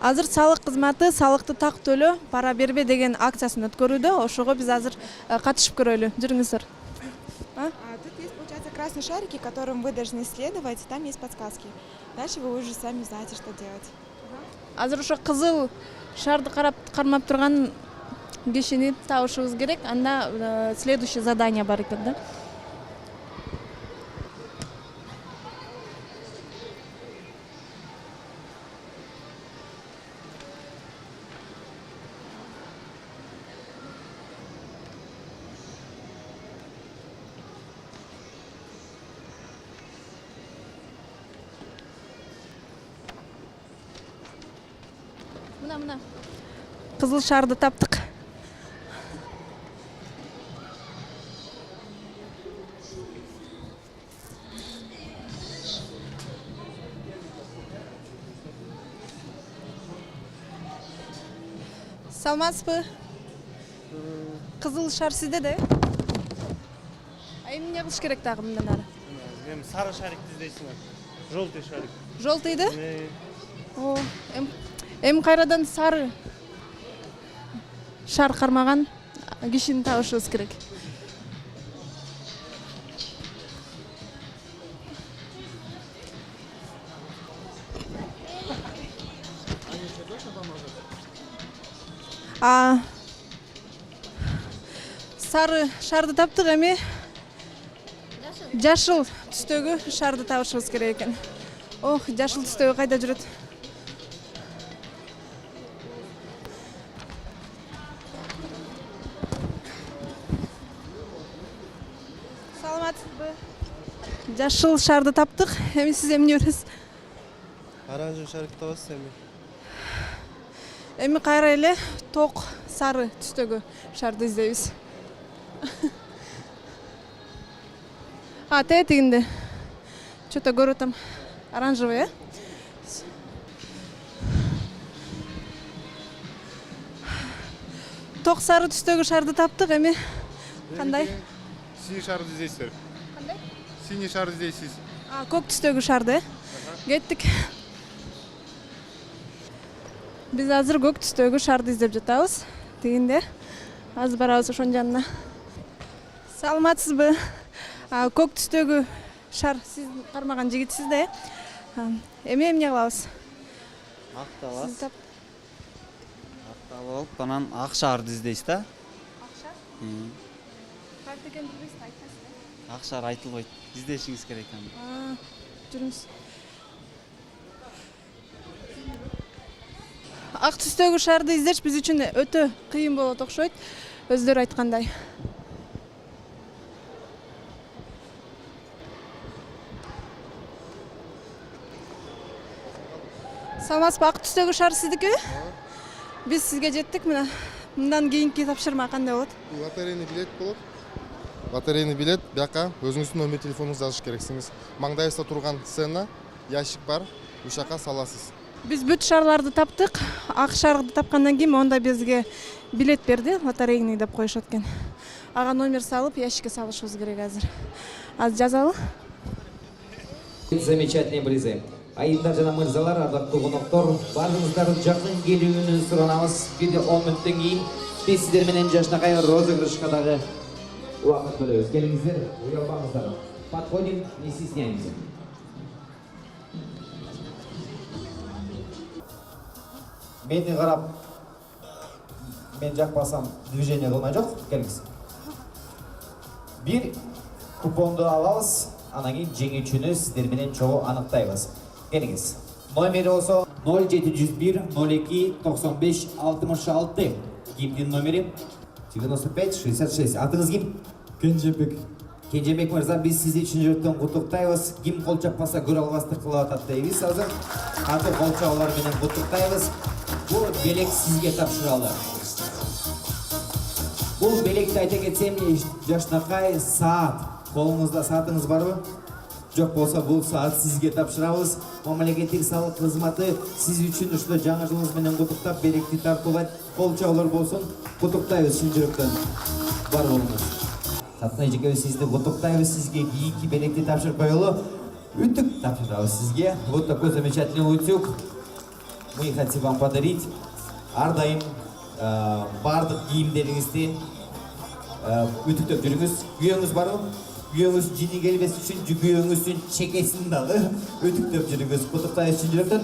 Азыр салык кызматы салыкты так төлөө, пара бербе деген акциясын өткөрүүдө. Ошого биз азыр катышып көрөлү. Жүрүңүздөр. Тут есть, получается, красные шарики, которым вы должны следовать, там есть подсказки. Дальше вы уже сами знаете, что делать. Азыр ошо кызыл шарды кармап турган кишини табышыбыз керек. Анда следующее задание бар экен да. Мына. Кызыл шарды таптык. Салмасызбы? Кызыл шар сизде да? Эмне кылыш керек дагы мындан ары? Эми сары шарикти издейсиңер. Желтый шарик. Желтыйды? О, эми кайрадан сары шар кармаган кишини табышыбыз керек. Сары шарды таптык, эми жашыл түстөгү шарды табышыбыз керек экен. Ох, жашыл түстөгү кайда жүрөт? Саламатсызбы? Жашыл шарды таптык. Эми сиз эмне бересиз? Оранжевый шарик табасыз эми. Эми кайра эле ток сары түстөгү шарды издейбиз. Тегинде. Что-то көрүп атам. Оранжевый, э? Ток сары түстөгү шарды таптык, эми кандай? Синий шар издейсиздер. Кандай? Синий шар издейсиз. Көк түстөгү шарды, э? Кеттик. Биз азыр көк түстөгү шарды издеп жатабыз. Тегинде. Азыр барабыз ошонун жанына. Саламатсызбы? Көк түстөгү шар сиз кармаган жигитсиз да, э? Эми эмне кылабыз? Актабыз. Актабып, анан ак шарды издейсиз да? Ак шар? Кайда экенин билбейсиз, айтасыз. Ак шар айтылбайт. Издешиңиз керек аны. Жүрүңүз. Ак түстөгү шарды издеш биз үчүн өтө кыйын болот окшойт. Өздөрү айткандай. Саламатсызбы, ак түстөгү шар сиздики? Биз сизге жеттик, мына. Мындан кийинки тапшырма кандай болот? Лотерейный билет болот. Лотерейный билет, бияка өзүңүздүн номер телефонуңузду жазыш керексиңиз. Маңдайыңызда турган сцена, ящик бар, ушака саласыз. Биз бүт шарларды таптык. Ак шарды тапкандан кийин онда бизге билет берди, лотерейный деп коюшат экен. Ага номер салып, ящикке салышыбыз керек азыр. Азыр жазалы. Замечательные призы. Айымдар жана мырзалар, ардактуу коноктор, баарыңыздардын жакын келүүнү суранабыз. Бирде 10 мүнөттөн кийин биз сиздер менен жашнакай розыгрышка дагы убакыт бөлөбүз. Келиңиздер, уялбаңыздар. Подходим, не стесняемся. Мени карап, мен жакпасам движение кылмай жок. Келиңиз. Бир купонду алабыз, анан кийин жеңүүчүнү сиздер менен чогуу аныктайбыз. Келиңиз. Номери болсо 0701 02 95 66. Кимдин номери? 95 66. Атыңыз ким? Кенжебек. Кенжебек мырза, биз сизди үчүн жүрөктөн куттуктайбыз. Ким кол чаппаса көрө албастык кылып атат дейбиз азыр. Аты кол чабуулар менен куттуктайбыз. Бул белек сизге тапшыралы. Бул белекти айта кетсем, жашнакай саат. Колуңузда саатыңыз барбы? Жок болсо бул саат сизге тапшырабыз. Мамлекеттик салык кызматы сиз үчүн ушул жаңы жылыңыз менен куттуктап белекти тартуулайт. Кол чабуулар болсун. Куттуктайбыз чын жүрөктөн. Бар болуңуз. Сатнай жекебиз сизди куттуктайбыз. Сизге кийинки белекти тапшырып коелу. Үтүк тапшырабыз сизге. Вот такой замечательный утюг. мы хотим вам подарить ар дайым бардық кийимдериңизди үтүктөп жүрүңүз. Күйөөңүз барбы? Күйөөңүз жини келбес үчүн күйөөңүздүн чекесин дагы үтүктөп жүрүңүз. Куттуктайбыз чын жүрөктөн.